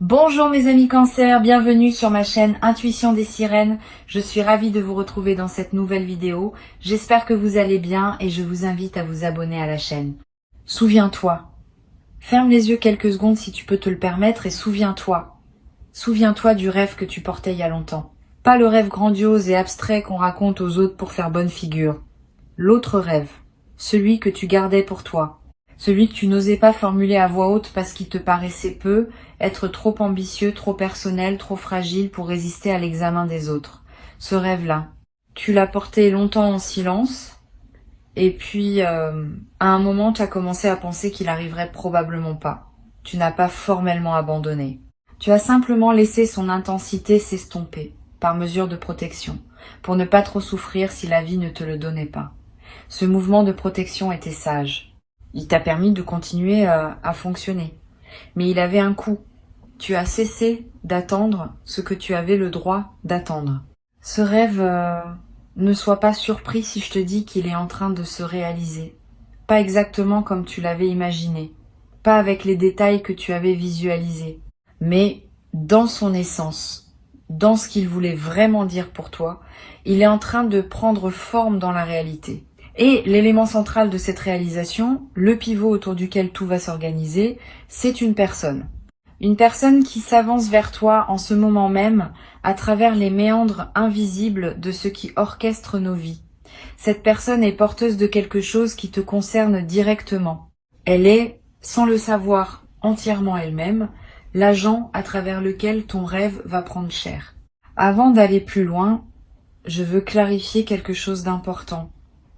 Bonjour mes amis Cancer, bienvenue sur ma chaîne Intuition des Sirènes. Je suis ravie de vous retrouver dans cette nouvelle vidéo. J'espère que vous allez bien et je vous invite à vous abonner à la chaîne. Souviens-toi. Ferme les yeux quelques secondes si tu peux te le permettre et souviens-toi. Souviens-toi du rêve que tu portais il y a longtemps. Pas le rêve grandiose et abstrait qu'on raconte aux autres pour faire bonne figure. L'autre rêve. Celui que tu gardais pour toi. Celui que tu n'osais pas formuler à voix haute parce qu'il te paraissait peu, être trop ambitieux, trop personnel, trop fragile pour résister à l'examen des autres. Ce rêve-là, tu l'as porté longtemps en silence, et puis à un moment tu as commencé à penser qu'il arriverait probablement pas. Tu n'as pas formellement abandonné. Tu as simplement laissé son intensité s'estomper, par mesure de protection, pour ne pas trop souffrir si la vie ne te le donnait pas. Ce mouvement de protection était sage. Il t'a permis de continuer à fonctionner. Mais il avait un coût. Tu as cessé d'attendre ce que tu avais le droit d'attendre. Ce rêve, ne sois pas surpris si je te dis qu'il est en train de se réaliser. Pas exactement comme tu l'avais imaginé. Pas avec les détails que tu avais visualisés. Mais dans son essence, dans ce qu'il voulait vraiment dire pour toi, il est en train de prendre forme dans la réalité. Et l'élément central de cette réalisation, le pivot autour duquel tout va s'organiser, c'est une personne. Une personne qui s'avance vers toi en ce moment même, à travers les méandres invisibles de ce qui orchestre nos vies. Cette personne est porteuse de quelque chose qui te concerne directement. Elle est, sans le savoir entièrement elle-même, l'agent à travers lequel ton rêve va prendre chair. Avant d'aller plus loin, je veux clarifier quelque chose d'important.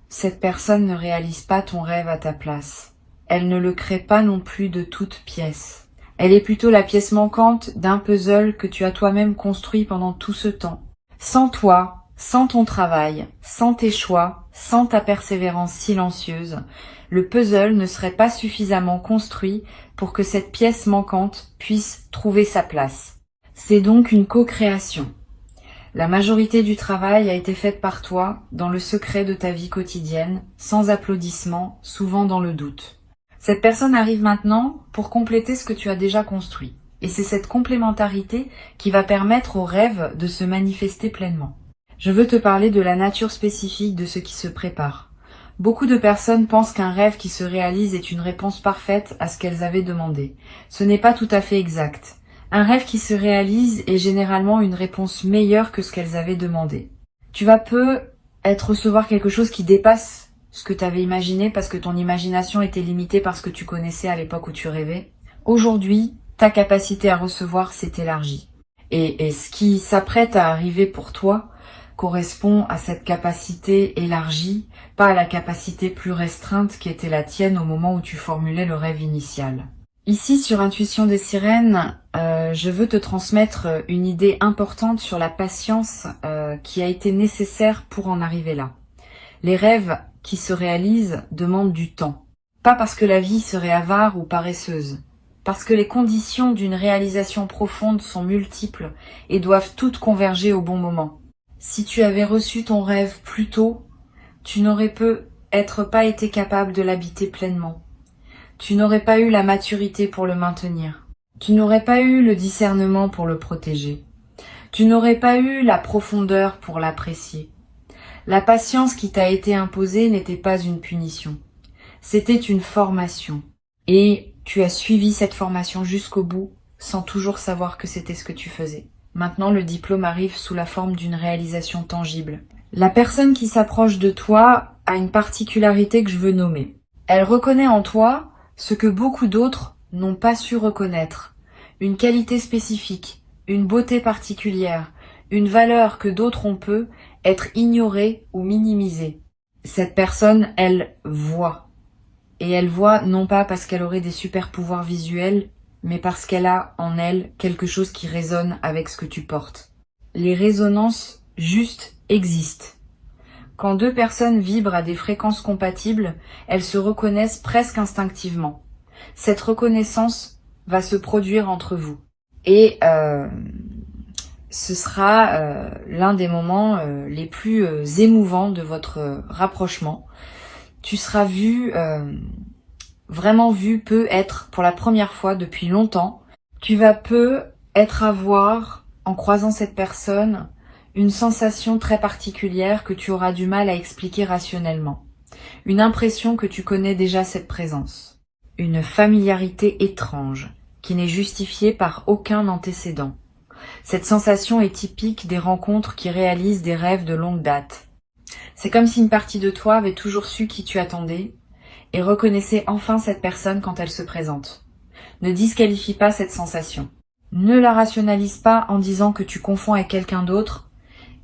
Cette personne ne réalise pas ton rêve à ta place. Elle ne le crée pas non plus de toute pièce. Elle est plutôt la pièce manquante d'un puzzle que tu as toi-même construit pendant tout ce temps. Sans toi, sans ton travail, sans tes choix, sans ta persévérance silencieuse, le puzzle ne serait pas suffisamment construit pour que cette pièce manquante puisse trouver sa place. C'est donc une co-création. La majorité du travail a été faite par toi, dans le secret de ta vie quotidienne, sans applaudissements, souvent dans le doute. Cette personne arrive maintenant pour compléter ce que tu as déjà construit. Et c'est cette complémentarité qui va permettre au rêve de se manifester pleinement. Je veux te parler de la nature spécifique de ce qui se prépare. Beaucoup de personnes pensent qu'un rêve qui se réalise est une réponse parfaite à ce qu'elles avaient demandé. Ce n'est pas tout à fait exact. Un rêve qui se réalise est généralement une réponse meilleure que ce qu'elles avaient demandé. Tu vas peut-être recevoir quelque chose qui dépasse ce que tu avais imaginé parce que ton imagination était limitée par ce que tu connaissais à l'époque où tu rêvais. Aujourd'hui, ta capacité à recevoir s'est élargie. Et ce qui s'apprête à arriver pour toi correspond à cette capacité élargie, pas à la capacité plus restreinte qui était la tienne au moment où tu formulais le rêve initial. Ici, sur Intuition des Sirènes, je veux te transmettre une idée importante sur la patience qui a été nécessaire pour en arriver là. Les rêves qui se réalisent demandent du temps. Pas parce que la vie serait avare ou paresseuse, parce que les conditions d'une réalisation profonde sont multiples et doivent toutes converger au bon moment. Si tu avais reçu ton rêve plus tôt, tu n'aurais peut-être pas été capable de l'habiter pleinement. Tu n'aurais pas eu la maturité pour le maintenir. Tu n'aurais pas eu le discernement pour le protéger. Tu n'aurais pas eu la profondeur pour l'apprécier. La patience qui t'a été imposée n'était pas une punition. C'était une formation. Et tu as suivi cette formation jusqu'au bout, sans toujours savoir que c'était ce que tu faisais. Maintenant, le diplôme arrive sous la forme d'une réalisation tangible. La personne qui s'approche de toi a une particularité que je veux nommer. Elle reconnaît en toi ce que beaucoup d'autres n'ont pas su reconnaître. Une qualité spécifique, une beauté particulière, une valeur que d'autres ont peu être ignorée ou minimisée. Cette personne, elle voit. Et elle voit non pas parce qu'elle aurait des super pouvoirs visuels, mais parce qu'elle a en elle quelque chose qui résonne avec ce que tu portes. Les résonances justes existent. Quand deux personnes vibrent à des fréquences compatibles, elles se reconnaissent presque instinctivement. Cette reconnaissance va se produire entre vous. Et ce sera l'un des moments les plus émouvants de votre rapprochement. Tu seras vraiment vu peut-être pour la première fois depuis longtemps. Tu vas être à voir, en croisant cette personne, une sensation très particulière que tu auras du mal à expliquer rationnellement. Une impression que tu connais déjà cette présence. Une familiarité étrange, qui n'est justifiée par aucun antécédent. Cette sensation est typique des rencontres qui réalisent des rêves de longue date. C'est comme si une partie de toi avait toujours su qui tu attendais et reconnaissait enfin cette personne quand elle se présente. Ne disqualifie pas cette sensation. Ne la rationalise pas en disant que tu confonds avec quelqu'un d'autre,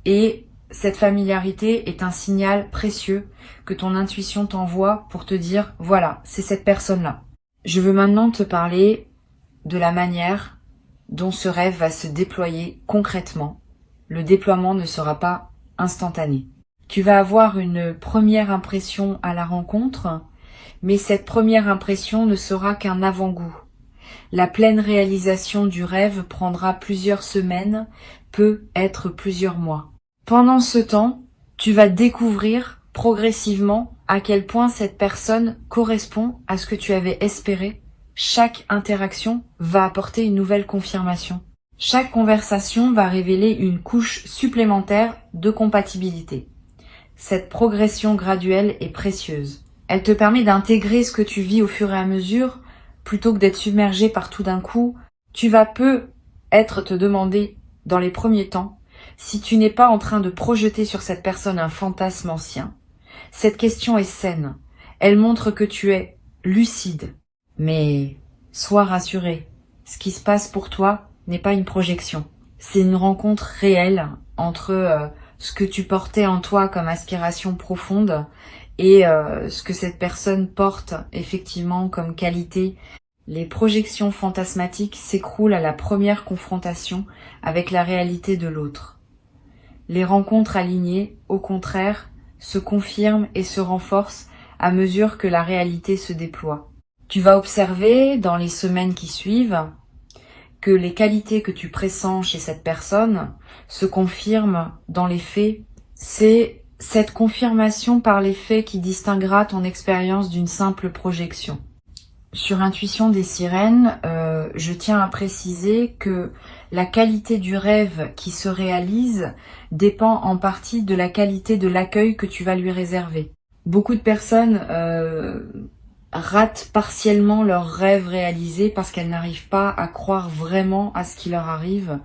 et cette familiarité est un signal précieux que ton intuition t'envoie pour te dire « voilà, c'est cette personne-là ». Je veux maintenant te parler de la manière dont ce rêve va se déployer concrètement. Le déploiement ne sera pas instantané. Tu vas avoir une première impression à la rencontre, mais cette première impression ne sera qu'un avant-goût. La pleine réalisation du rêve prendra plusieurs semaines, peut être plusieurs mois. Pendant ce temps, tu vas découvrir progressivement à quel point cette personne correspond à ce que tu avais espéré. Chaque interaction va apporter une nouvelle confirmation. Chaque conversation va révéler une couche supplémentaire de compatibilité. Cette progression graduelle est précieuse. Elle te permet d'intégrer ce que tu vis au fur et à mesure, plutôt que d'être submergé par tout d'un coup. Tu vas peut-être te demander, dans les premiers temps, si tu n'es pas en train de projeter sur cette personne un fantasme ancien. Cette question est saine. Elle montre que tu es lucide. Mais sois rassuré, ce qui se passe pour toi n'est pas une projection. C'est une rencontre réelle entre ce que tu portais en toi comme aspiration profonde et ce que cette personne porte effectivement comme qualité. Les projections fantasmatiques s'écroulent à la première confrontation avec la réalité de l'autre. Les rencontres alignées, au contraire, se confirment et se renforcent à mesure que la réalité se déploie. Tu vas observer, dans les semaines qui suivent, que les qualités que tu pressens chez cette personne se confirment dans les faits. C'est cette confirmation par les faits qui distinguera ton expérience d'une simple projection. Sur Intuition des sirènes, je tiens à préciser que la qualité du rêve qui se réalise dépend en partie de la qualité de l'accueil que tu vas lui réserver. Beaucoup de personnes ratent partiellement leurs rêves réalisés parce qu'elles n'arrivent pas à croire vraiment à ce qui leur arrive.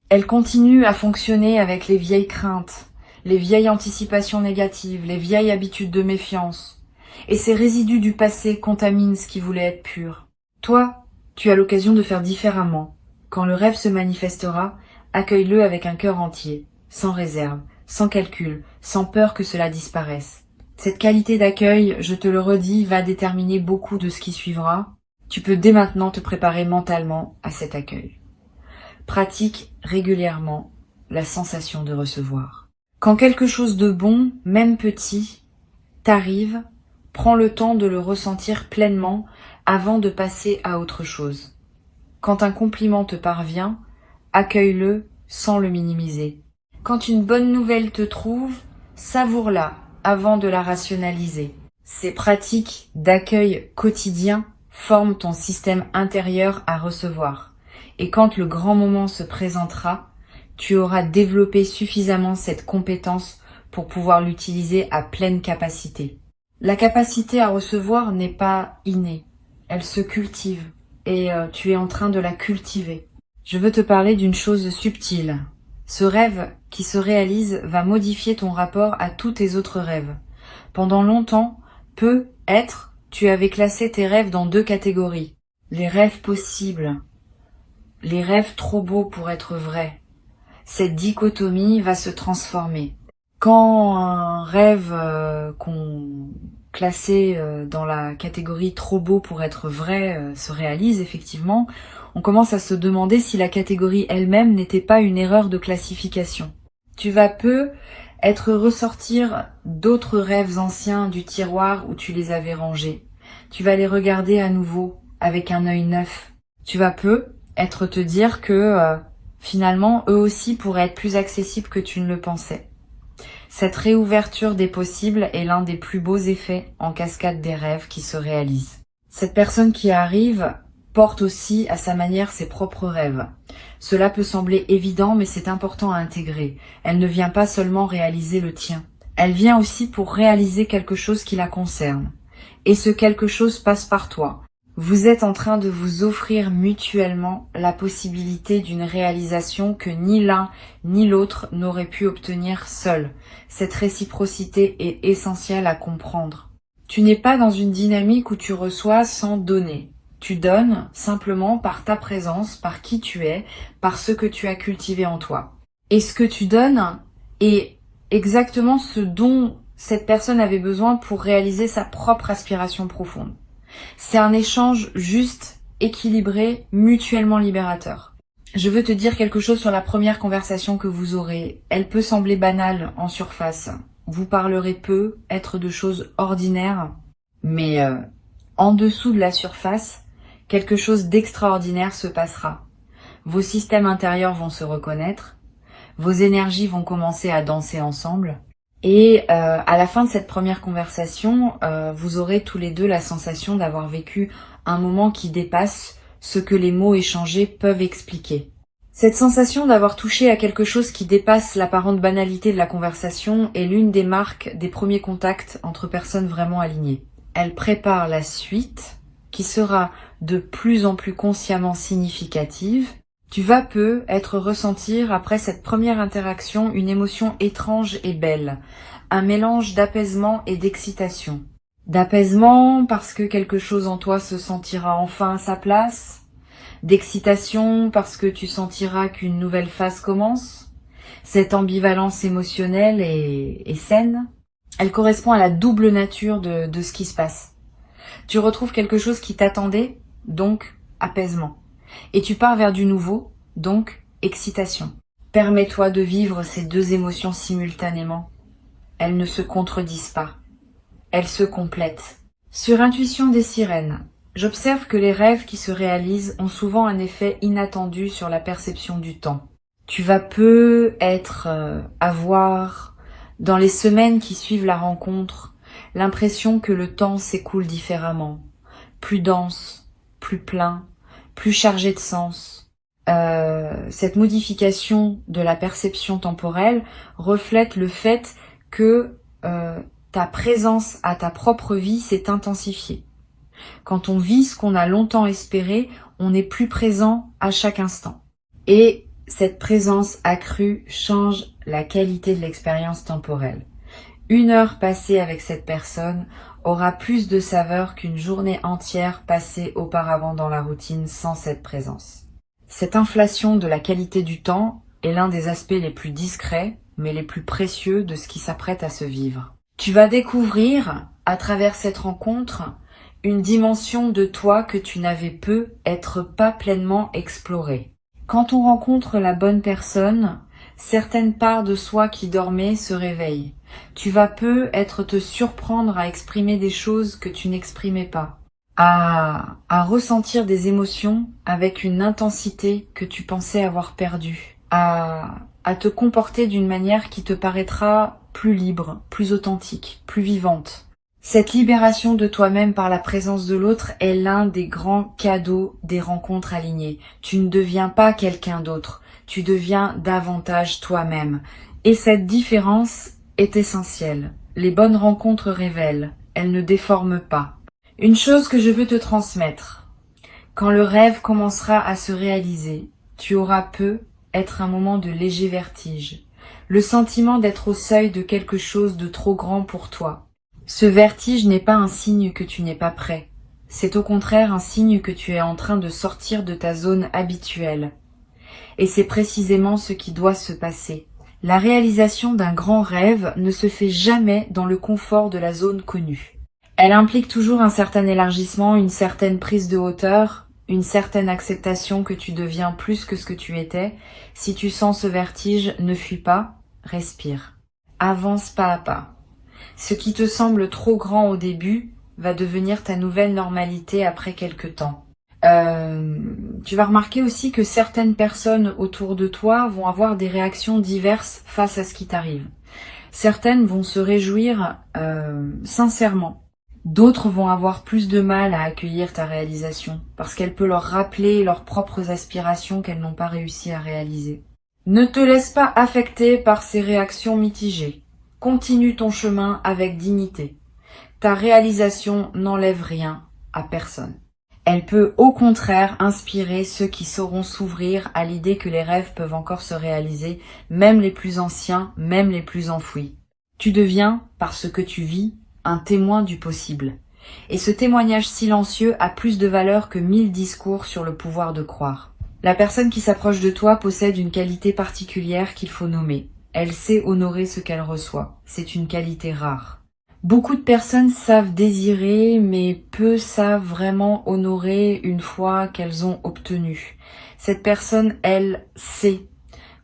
Elles continuent à fonctionner avec les vieilles craintes, les vieilles anticipations négatives, les vieilles habitudes de méfiance. Et ces résidus du passé contaminent ce qui voulait être pur. Toi, tu as l'occasion de faire différemment. Quand le rêve se manifestera, accueille-le avec un cœur entier, sans réserve, sans calcul, sans peur que cela disparaisse. Cette qualité d'accueil, je te le redis, va déterminer beaucoup de ce qui suivra. Tu peux dès maintenant te préparer mentalement à cet accueil. Pratique régulièrement la sensation de recevoir. Quand quelque chose de bon, même petit, t'arrive, prends le temps de le ressentir pleinement avant de passer à autre chose. Quand un compliment te parvient, accueille-le sans le minimiser. Quand une bonne nouvelle te trouve, savoure-la avant de la rationaliser. Ces pratiques d'accueil quotidien forment ton système intérieur à recevoir. Et quand le grand moment se présentera, tu auras développé suffisamment cette compétence pour pouvoir l'utiliser à pleine capacité. La capacité à recevoir n'est pas innée, elle se cultive et tu es en train de la cultiver. Je veux te parler d'une chose subtile. Ce rêve qui se réalise va modifier ton rapport à tous tes autres rêves. Pendant longtemps, peut-être, tu avais classé tes rêves dans deux catégories. Les rêves possibles, les rêves trop beaux pour être vrais. Cette dichotomie va se transformer. Quand un rêve qu'on classait dans la catégorie trop beau pour être vrai se réalise effectivement, on commence à se demander si la catégorie elle-même n'était pas une erreur de classification. Tu vas être ressortir d'autres rêves anciens du tiroir où tu les avais rangés. Tu vas les regarder à nouveau avec un œil neuf. Tu vas être te dire que finalement eux aussi pourraient être plus accessibles que tu ne le pensais. Cette réouverture des possibles est l'un des plus beaux effets en cascade des rêves qui se réalisent. Cette personne qui arrive porte aussi à sa manière ses propres rêves. Cela peut sembler évident, mais c'est important à intégrer. Elle ne vient pas seulement réaliser le tien. Elle vient aussi pour réaliser quelque chose qui la concerne. Et ce quelque chose passe par toi. Vous êtes en train de vous offrir mutuellement la possibilité d'une réalisation que ni l'un ni l'autre n'aurait pu obtenir seul. Cette réciprocité est essentielle à comprendre. Tu n'es pas dans une dynamique où tu reçois sans donner. Tu donnes simplement par ta présence, par qui tu es, par ce que tu as cultivé en toi. Et ce que tu donnes est exactement ce dont cette personne avait besoin pour réaliser sa propre aspiration profonde. C'est un échange juste, équilibré, mutuellement libérateur. Je veux te dire quelque chose sur la première conversation que vous aurez. Elle peut sembler banale en surface. Vous parlerez peu, être de choses ordinaires, mais en dessous de la surface, quelque chose d'extraordinaire se passera. Vos systèmes intérieurs vont se reconnaître, vos énergies vont commencer à danser ensemble, et à la fin de cette première conversation, vous aurez tous les deux la sensation d'avoir vécu un moment qui dépasse ce que les mots échangés peuvent expliquer. Cette sensation d'avoir touché à quelque chose qui dépasse l'apparente banalité de la conversation est l'une des marques des premiers contacts entre personnes vraiment alignées. Elle prépare la suite, qui sera de plus en plus consciemment significative. Tu vas peu être ressentir après cette première interaction une émotion étrange et belle, un mélange d'apaisement et d'excitation. D'apaisement parce que quelque chose en toi se sentira enfin à sa place, d'excitation parce que tu sentiras qu'une nouvelle phase commence. Cette ambivalence émotionnelle est saine. Elle correspond à la double nature de ce qui se passe. Tu retrouves quelque chose qui t'attendait, donc apaisement. Et tu pars vers du nouveau, donc excitation. Permets-toi de vivre ces deux émotions simultanément. Elles ne se contredisent pas. Elles se complètent. Sur Intuition des sirènes, j'observe que les rêves qui se réalisent ont souvent un effet inattendu sur la perception du temps. Tu vas peu avoir, dans les semaines qui suivent la rencontre, l'impression que le temps s'écoule différemment, plus dense, plus plein, plus chargé de sens. Cette modification de la perception temporelle reflète le fait que ta présence à ta propre vie s'est intensifiée. Quand on vit ce qu'on a longtemps espéré, on est plus présent à chaque instant. Et cette présence accrue change la qualité de l'expérience temporelle. 1 heure passée avec cette personne aura plus de saveur qu'une journée entière passée auparavant dans la routine sans cette présence. Cette inflation de la qualité du temps est l'un des aspects les plus discrets, mais les plus précieux de ce qui s'apprête à se vivre. Tu vas découvrir, à travers cette rencontre, une dimension de toi que tu n'avais pas pleinement explorée. Quand on rencontre la bonne personne, certaines parts de soi qui dormaient se réveillent. Tu vas te surprendre à exprimer des choses que tu n'exprimais pas, à ressentir des émotions avec une intensité que tu pensais avoir perdue, à te comporter d'une manière qui te paraîtra plus libre, plus authentique, plus vivante. Cette libération de toi-même par la présence de l'autre est l'un des grands cadeaux des rencontres alignées. Tu ne deviens pas quelqu'un d'autre, tu deviens davantage toi-même. Et cette différence est essentielle. Les bonnes rencontres révèlent, elles ne déforment pas. Une chose que je veux te transmettre, quand le rêve commencera à se réaliser, tu auras être un moment de léger vertige, le sentiment d'être au seuil de quelque chose de trop grand pour toi. Ce vertige n'est pas un signe que tu n'es pas prêt, c'est au contraire un signe que tu es en train de sortir de ta zone habituelle. Et c'est précisément ce qui doit se passer. La réalisation d'un grand rêve ne se fait jamais dans le confort de la zone connue. Elle implique toujours un certain élargissement, une certaine prise de hauteur, une certaine acceptation que tu deviens plus que ce que tu étais. Si tu sens ce vertige, ne fuis pas, respire. Avance pas à pas. Ce qui te semble trop grand au début va devenir ta nouvelle normalité après quelque temps. Tu vas remarquer aussi que certaines personnes autour de toi vont avoir des réactions diverses face à ce qui t'arrive. Certaines vont se réjouir sincèrement D'autres vont avoir plus de mal à accueillir ta réalisation, parce qu'elle peut leur rappeler leurs propres aspirations qu'elles n'ont pas réussi à réaliser. Ne te laisse pas affecter par ces réactions mitigées. Continue ton chemin avec dignité. Ta réalisation n'enlève rien à personne. Elle peut au contraire inspirer ceux qui sauront s'ouvrir à l'idée que les rêves peuvent encore se réaliser, même les plus anciens, même les plus enfouis. Tu deviens, par ce que tu vis, un témoin du possible. Et ce témoignage silencieux a plus de valeur que 1000 discours sur le pouvoir de croire. La personne qui s'approche de toi possède une qualité particulière qu'il faut nommer. Elle sait honorer ce qu'elle reçoit. C'est une qualité rare. Beaucoup de personnes savent désirer, mais peu savent vraiment honorer une fois qu'elles ont obtenu. Cette personne, elle sait.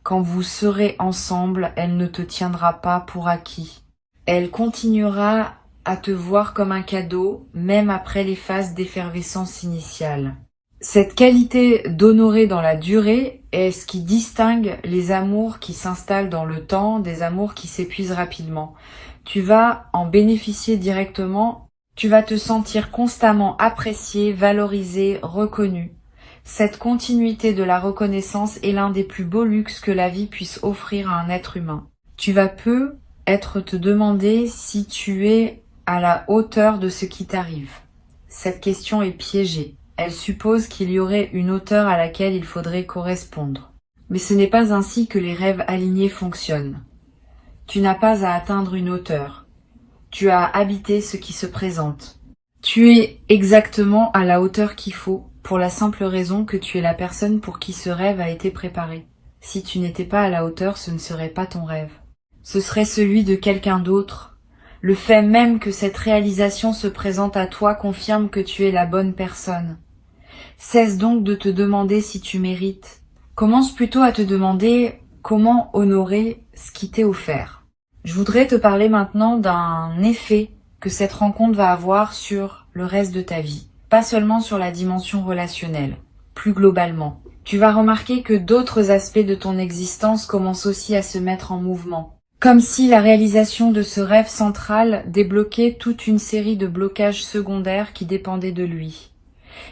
Quand vous serez ensemble, elle ne te tiendra pas pour acquis. Elle continuera à te voir comme un cadeau, même après les phases d'effervescence initiale. Cette qualité d'honorer dans la durée est ce qui distingue les amours qui s'installent dans le temps des amours qui s'épuisent rapidement. Tu vas en bénéficier directement, tu vas te sentir constamment apprécié, valorisé, reconnu. Cette continuité de la reconnaissance est l'un des plus beaux luxes que la vie puisse offrir à un être humain. Tu vas peu être te demander si tu es à la hauteur de ce qui t'arrive. Cette question est piégée. Elle suppose qu'il y aurait une hauteur à laquelle il faudrait correspondre. Mais ce n'est pas ainsi que les rêves alignés fonctionnent. Tu n'as pas à atteindre une hauteur. Tu as habité ce qui se présente. Tu es exactement à la hauteur qu'il faut, pour la simple raison que tu es la personne pour qui ce rêve a été préparé. Si tu n'étais pas à la hauteur, ce ne serait pas ton rêve. Ce serait celui de quelqu'un d'autre. Le fait même que cette réalisation se présente à toi confirme que tu es la bonne personne. Cesse donc de te demander si tu mérites. Commence plutôt à te demander comment honorer ce qui t'est offert. Je voudrais te parler maintenant d'un effet que cette rencontre va avoir sur le reste de ta vie. Pas seulement sur la dimension relationnelle, plus globalement. Tu vas remarquer que d'autres aspects de ton existence commencent aussi à se mettre en mouvement. Comme si la réalisation de ce rêve central débloquait toute une série de blocages secondaires qui dépendaient de lui.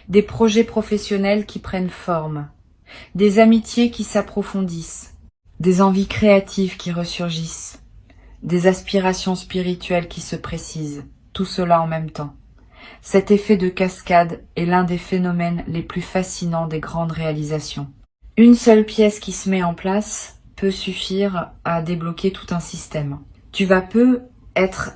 Des projets professionnels qui prennent forme. Des amitiés qui s'approfondissent. Des envies créatives qui ressurgissent. Des aspirations spirituelles qui se précisent. Tout cela en même temps. Cet effet de cascade est l'un des phénomènes les plus fascinants des grandes réalisations. Une seule pièce qui se met en place peut suffire à débloquer tout un système. Tu vas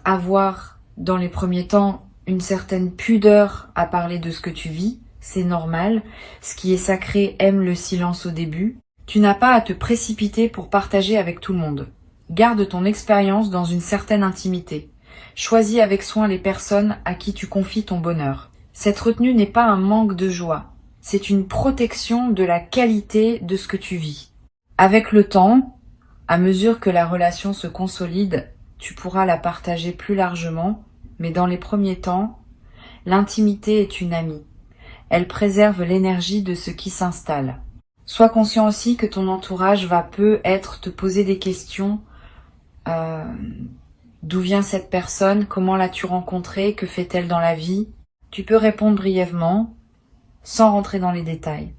avoir dans les premiers temps une certaine pudeur à parler de ce que tu vis, c'est normal. Ce qui est sacré aime le silence au début. Tu n'as pas à te précipiter pour partager avec tout le monde. Garde ton expérience dans une certaine intimité. Choisis avec soin les personnes à qui tu confies ton bonheur. Cette retenue n'est pas un manque de joie, c'est une protection de la qualité de ce que tu vis. Avec le temps, à mesure que la relation se consolide, tu pourras la partager plus largement, mais dans les premiers temps, l'intimité est une amie. Elle préserve l'énergie de ce qui s'installe. Sois conscient aussi que ton entourage va peut-être te poser des questions. D'où vient cette personne? Comment l'as-tu rencontrée? Que fait-elle dans la vie? Tu peux répondre brièvement, sans rentrer dans les détails.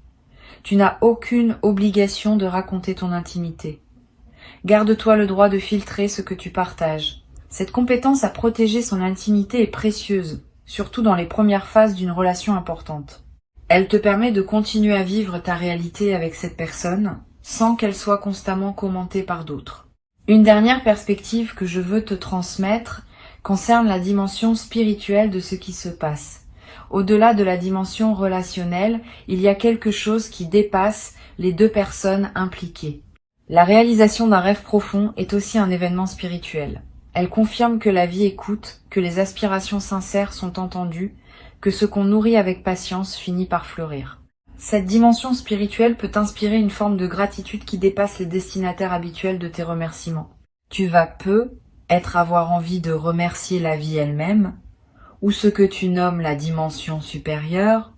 Tu n'as aucune obligation de raconter ton intimité. Garde-toi le droit de filtrer ce que tu partages. Cette compétence à protéger son intimité est précieuse, surtout dans les premières phases d'une relation importante. Elle te permet de continuer à vivre ta réalité avec cette personne, sans qu'elle soit constamment commentée par d'autres. Une dernière perspective que je veux te transmettre concerne la dimension spirituelle de ce qui se passe. Au-delà de la dimension relationnelle, il y a quelque chose qui dépasse les deux personnes impliquées. La réalisation d'un rêve profond est aussi un événement spirituel. Elle confirme que la vie écoute, que les aspirations sincères sont entendues, que ce qu'on nourrit avec patience finit par fleurir. Cette dimension spirituelle peut inspirer une forme de gratitude qui dépasse les destinataires habituels de tes remerciements. Tu vas avoir envie de remercier la vie elle-même, ou ce que tu nommes la dimension supérieure,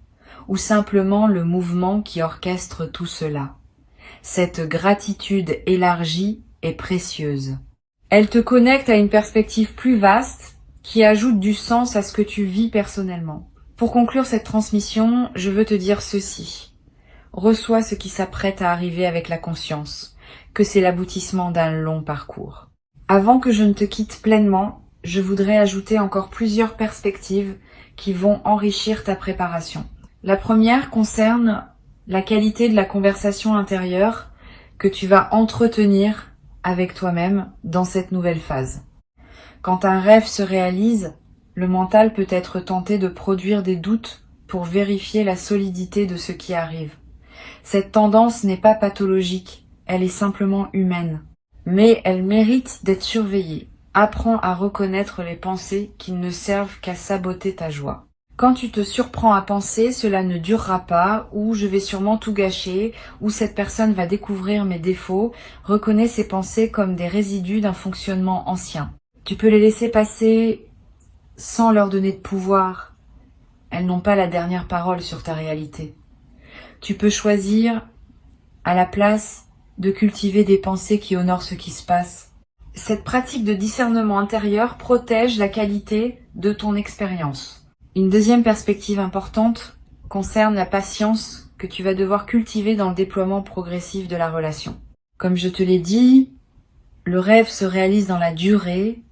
ou simplement le mouvement qui orchestre tout cela. Cette gratitude élargie est précieuse. Elle te connecte à une perspective plus vaste qui ajoute du sens à ce que tu vis personnellement. Pour conclure cette transmission, je veux te dire ceci. Reçois ce qui s'apprête à arriver avec la conscience, que c'est l'aboutissement d'un long parcours. Avant que je ne te quitte pleinement, je voudrais ajouter encore plusieurs perspectives qui vont enrichir ta préparation. La première concerne la qualité de la conversation intérieure que tu vas entretenir avec toi-même dans cette nouvelle phase. Quand un rêve se réalise, le mental peut être tenté de produire des doutes pour vérifier la solidité de ce qui arrive. Cette tendance n'est pas pathologique, elle est simplement humaine. Mais elle mérite d'être surveillée. Apprends à reconnaître les pensées qui ne servent qu'à saboter ta joie. Quand tu te surprends à penser, cela ne durera pas, ou je vais sûrement tout gâcher, ou cette personne va découvrir mes défauts, reconnais ces pensées comme des résidus d'un fonctionnement ancien. Tu peux les laisser passer sans leur donner de pouvoir. Elles n'ont pas la dernière parole sur ta réalité. Tu peux choisir, à la place, de cultiver des pensées qui honorent ce qui se passe. Cette pratique de discernement intérieur protège la qualité de ton expérience. Une deuxième perspective importante concerne la patience que tu vas devoir cultiver dans le déploiement progressif de la relation. Comme je te l'ai dit, le rêve se réalise dans la durée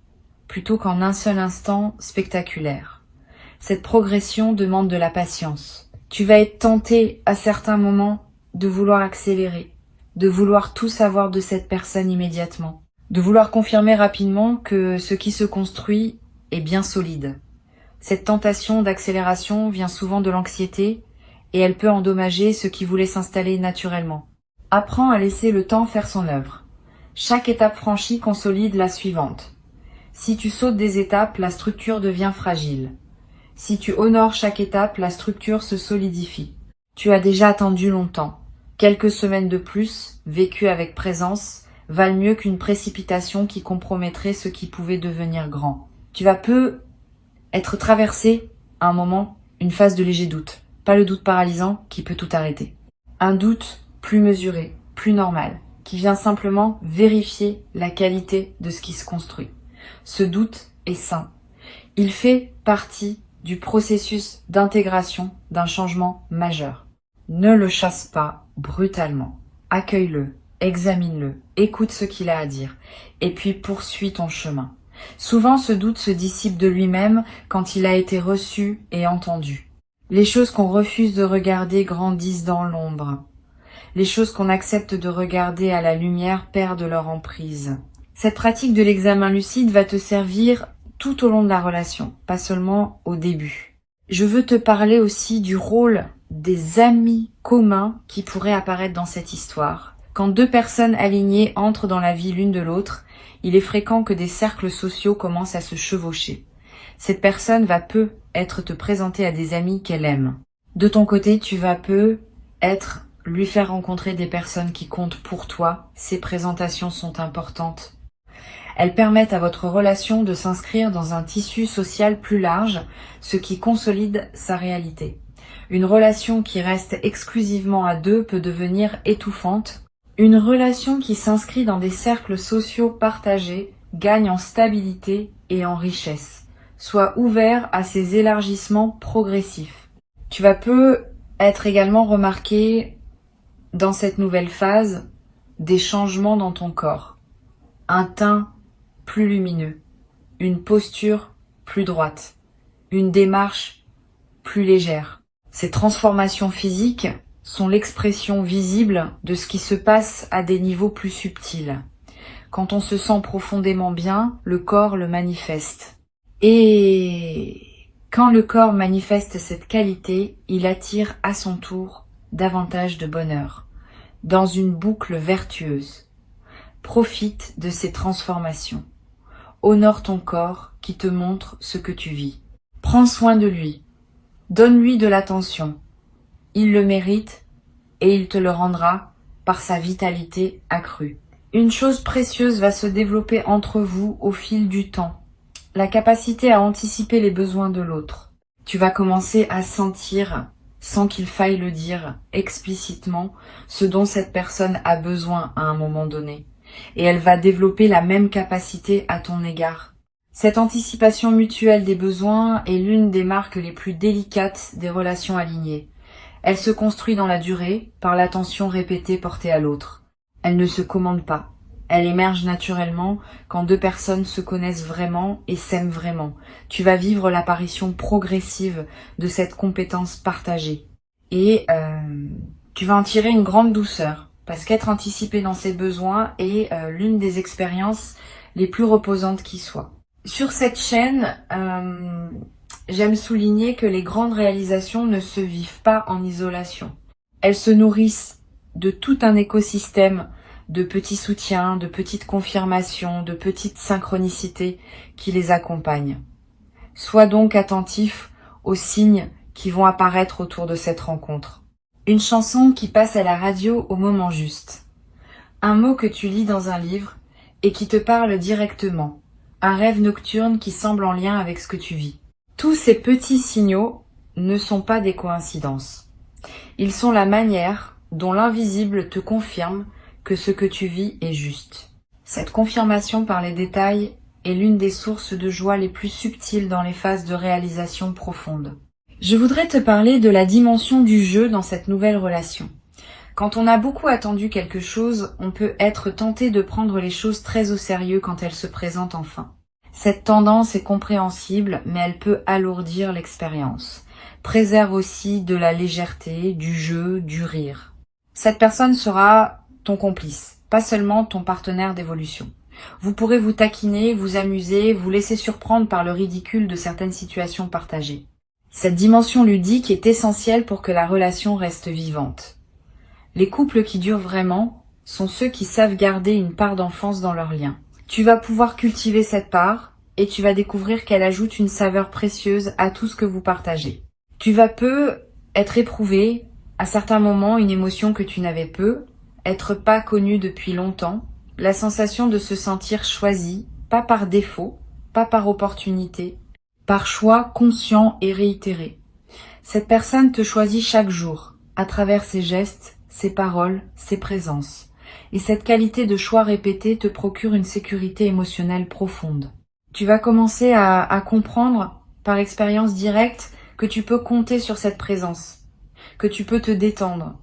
plutôt qu'en un seul instant spectaculaire. Cette progression demande de la patience. Tu vas être tenté à certains moments de vouloir accélérer, de vouloir tout savoir de cette personne immédiatement, de vouloir confirmer rapidement que ce qui se construit est bien solide. Cette tentation d'accélération vient souvent de l'anxiété et elle peut endommager ce qui voulait s'installer naturellement. Apprends à laisser le temps faire son œuvre. Chaque étape franchie consolide la suivante. Si tu sautes des étapes, la structure devient fragile. Si tu honores chaque étape, la structure se solidifie. Tu as déjà attendu longtemps. Quelques semaines de plus, vécues avec présence, valent mieux qu'une précipitation qui compromettrait ce qui pouvait devenir grand. Tu vas peu être traversé, à un moment, une phase de léger doute. Pas le doute paralysant qui peut tout arrêter. Un doute plus mesuré, plus normal, qui vient simplement vérifier la qualité de ce qui se construit. Ce doute est sain. Il fait partie du processus d'intégration d'un changement majeur. Ne le chasse pas brutalement. Accueille-le, examine-le, écoute ce qu'il a à dire, et puis poursuis ton chemin. Souvent, ce doute se dissipe de lui-même quand il a été reçu et entendu. Les choses qu'on refuse de regarder grandissent dans l'ombre. Les choses qu'on accepte de regarder à la lumière perdent leur emprise. Cette pratique de l'examen lucide va te servir tout au long de la relation, pas seulement au début. Je veux te parler aussi du rôle des amis communs qui pourraient apparaître dans cette histoire. Quand deux personnes alignées entrent dans la vie l'une de l'autre, il est fréquent que des cercles sociaux commencent à se chevaucher. Cette personne va peu être te présenter à des amis qu'elle aime. De ton côté, tu vas peu être lui faire rencontrer des personnes qui comptent pour toi. Ces présentations sont importantes. Elles permettent à votre relation de s'inscrire dans un tissu social plus large, ce qui consolide sa réalité. Une relation qui reste exclusivement à deux peut devenir étouffante. Une relation qui s'inscrit dans des cercles sociaux partagés gagne en stabilité et en richesse. Sois ouvert à ces élargissements progressifs. Tu vas peu être également remarqué dans cette nouvelle phase des changements dans ton corps. Un teint plus lumineux, une posture plus droite, une démarche plus légère. Ces transformations physiques sont l'expression visible de ce qui se passe à des niveaux plus subtils. Quand on se sent profondément bien, le corps le manifeste. Et quand le corps manifeste cette qualité, il attire à son tour davantage de bonheur, dans une boucle vertueuse. Profite de ces transformations. Honore ton corps qui te montre ce que tu vis. Prends soin de lui. Donne-lui de l'attention. Il le mérite et il te le rendra par sa vitalité accrue. Une chose précieuse va se développer entre vous au fil du temps. La capacité à anticiper les besoins de l'autre. Tu vas commencer à sentir, sans qu'il faille le dire explicitement, ce dont cette personne a besoin à un moment donné. Et elle va développer la même capacité à ton égard. Cette anticipation mutuelle des besoins est l'une des marques les plus délicates des relations alignées. Elle se construit dans la durée par l'attention répétée portée à l'autre. Elle ne se commande pas. Elle émerge naturellement quand deux personnes se connaissent vraiment et s'aiment vraiment. Tu vas vivre l'apparition progressive de cette compétence partagée. Et tu vas en tirer une grande douceur, parce qu'être anticipé dans ses besoins est l'une des expériences les plus reposantes qui soient. Sur cette chaîne, j'aime souligner que les grandes réalisations ne se vivent pas en isolation. Elles se nourrissent de tout un écosystème de petits soutiens, de petites confirmations, de petites synchronicités qui les accompagnent. Sois donc attentif aux signes qui vont apparaître autour de cette rencontre. Une chanson qui passe à la radio au moment juste. Un mot que tu lis dans un livre et qui te parle directement. Un rêve nocturne qui semble en lien avec ce que tu vis. Tous ces petits signaux ne sont pas des coïncidences. Ils sont la manière dont l'invisible te confirme que ce que tu vis est juste. Cette confirmation par les détails est l'une des sources de joie les plus subtiles dans les phases de réalisation profonde. Je voudrais te parler de la dimension du jeu dans cette nouvelle relation. Quand on a beaucoup attendu quelque chose, on peut être tenté de prendre les choses très au sérieux quand elles se présentent enfin. Cette tendance est compréhensible, mais elle peut alourdir l'expérience. Préserve aussi de la légèreté, du jeu, du rire. Cette personne sera ton complice, pas seulement ton partenaire d'évolution. Vous pourrez vous taquiner, vous amuser, vous laisser surprendre par le ridicule de certaines situations partagées. Cette dimension ludique est essentielle pour que la relation reste vivante. Les couples qui durent vraiment sont ceux qui savent garder une part d'enfance dans leur lien. Tu vas pouvoir cultiver cette part et tu vas découvrir qu'elle ajoute une saveur précieuse à tout ce que vous partagez. Tu vas peu être éprouvé, à certains moments, une émotion que tu n'avais peu, être pas connu depuis longtemps, la sensation de se sentir choisi, pas par défaut, pas par opportunité, par choix conscient et réitéré. Cette personne te choisit chaque jour, à travers ses gestes, ses paroles, ses présences. Et cette qualité de choix répété te procure une sécurité émotionnelle profonde. Tu vas commencer à comprendre, par expérience directe, que tu peux compter sur cette présence, que tu peux te détendre,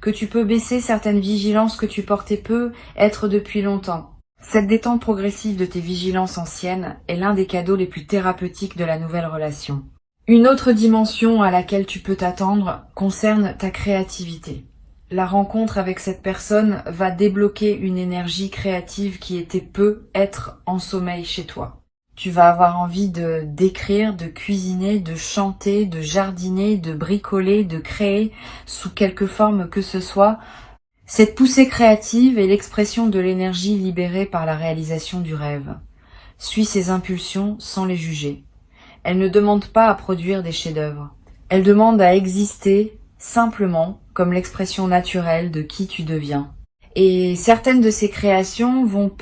que tu peux baisser certaines vigilances que tu portais peu, être depuis longtemps. Cette détente progressive de tes vigilances anciennes est l'un des cadeaux les plus thérapeutiques de la nouvelle relation. Une autre dimension à laquelle tu peux t'attendre concerne ta créativité. La rencontre avec cette personne va débloquer une énergie créative qui était peu être en sommeil chez toi. Tu vas avoir envie d'écrire, de cuisiner, de chanter, de jardiner, de bricoler, de créer, sous quelque forme que ce soit. Cette poussée créative est l'expression de l'énergie libérée par la réalisation du rêve. Suis ses impulsions sans les juger. Elle ne demande pas à produire des chefs-d'œuvre. Elle demande à exister simplement comme l'expression naturelle de qui tu deviens. Et certaines de ces créations vont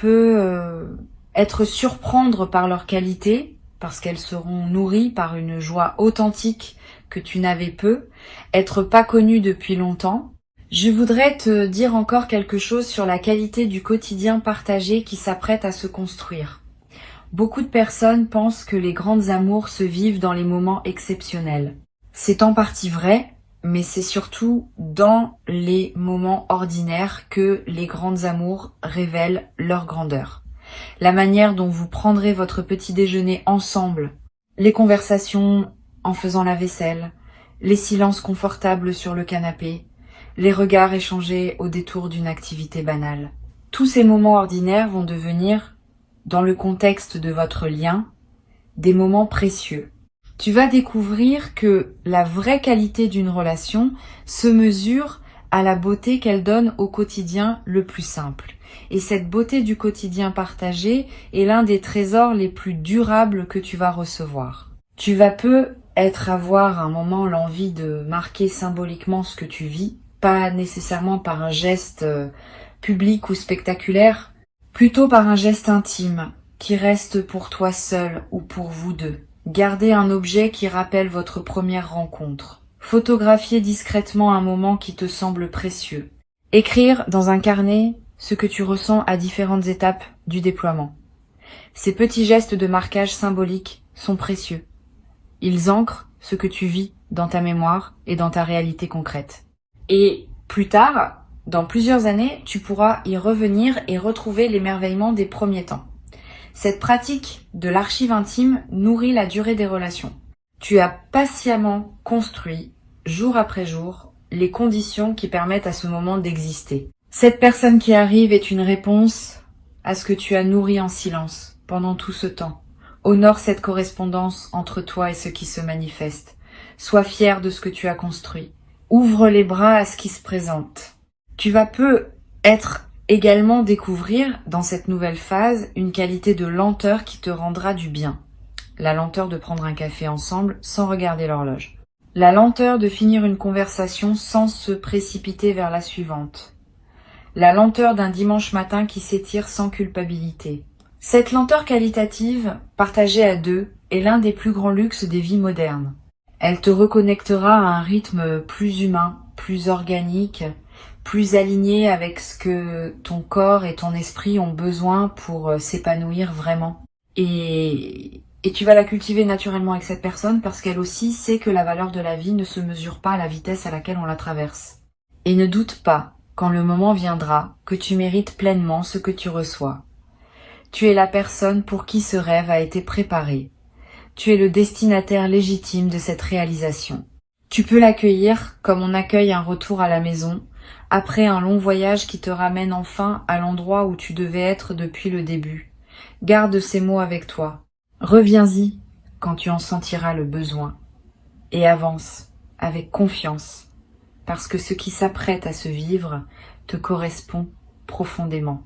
être surprendre par leur qualité, parce qu'elles seront nourries par une joie authentique que tu n'avais peu, être pas connues depuis longtemps. Je voudrais te dire encore quelque chose sur la qualité du quotidien partagé qui s'apprête à se construire. Beaucoup de personnes pensent que les grandes amours se vivent dans les moments exceptionnels. C'est en partie vrai, mais c'est surtout dans les moments ordinaires que les grandes amours révèlent leur grandeur. La manière dont vous prendrez votre petit déjeuner ensemble, les conversations en faisant la vaisselle, les silences confortables sur le canapé, les regards échangés au détour d'une activité banale. Tous ces moments ordinaires vont devenir, dans le contexte de votre lien, des moments précieux. Tu vas découvrir que la vraie qualité d'une relation se mesure à la beauté qu'elle donne au quotidien le plus simple. Et cette beauté du quotidien partagé est l'un des trésors les plus durables que tu vas recevoir. Tu vas avoir un moment l'envie de marquer symboliquement ce que tu vis, pas nécessairement par un geste public ou spectaculaire, plutôt par un geste intime qui reste pour toi seul ou pour vous deux. Gardez un objet qui rappelle votre première rencontre. Photographier discrètement un moment qui te semble précieux. Écrire dans un carnet ce que tu ressens à différentes étapes du déploiement. Ces petits gestes de marquage symbolique sont précieux. Ils ancrent ce que tu vis dans ta mémoire et dans ta réalité concrète. Et plus tard, dans plusieurs années, tu pourras y revenir et retrouver l'émerveillement des premiers temps. Cette pratique de l'archive intime nourrit la durée des relations. Tu as patiemment construit, jour après jour, les conditions qui permettent à ce moment d'exister. Cette personne qui arrive est une réponse à ce que tu as nourri en silence pendant tout ce temps. Honore cette correspondance entre toi et ce qui se manifeste. Sois fier de ce que tu as construit. Ouvre les bras à ce qui se présente. Tu vas peut-être également découvrir dans cette nouvelle phase une qualité de lenteur qui te rendra du bien. La lenteur de prendre un café ensemble sans regarder l'horloge. La lenteur de finir une conversation sans se précipiter vers la suivante. La lenteur d'un dimanche matin qui s'étire sans culpabilité. Cette lenteur qualitative, partagée à deux, est l'un des plus grands luxes des vies modernes. Elle te reconnectera à un rythme plus humain, plus organique, plus aligné avec ce que ton corps et ton esprit ont besoin pour s'épanouir vraiment. Et tu vas la cultiver naturellement avec cette personne parce qu'elle aussi sait que la valeur de la vie ne se mesure pas à la vitesse à laquelle on la traverse. Et ne doute pas, quand le moment viendra, que tu mérites pleinement ce que tu reçois. Tu es la personne pour qui ce rêve a été préparé. Tu es le destinataire légitime de cette réalisation. Tu peux l'accueillir comme on accueille un retour à la maison, après un long voyage qui te ramène enfin à l'endroit où tu devais être depuis le début. Garde ces mots avec toi. Reviens-y quand tu en sentiras le besoin. Et avance avec confiance, parce que ce qui s'apprête à se vivre te correspond profondément.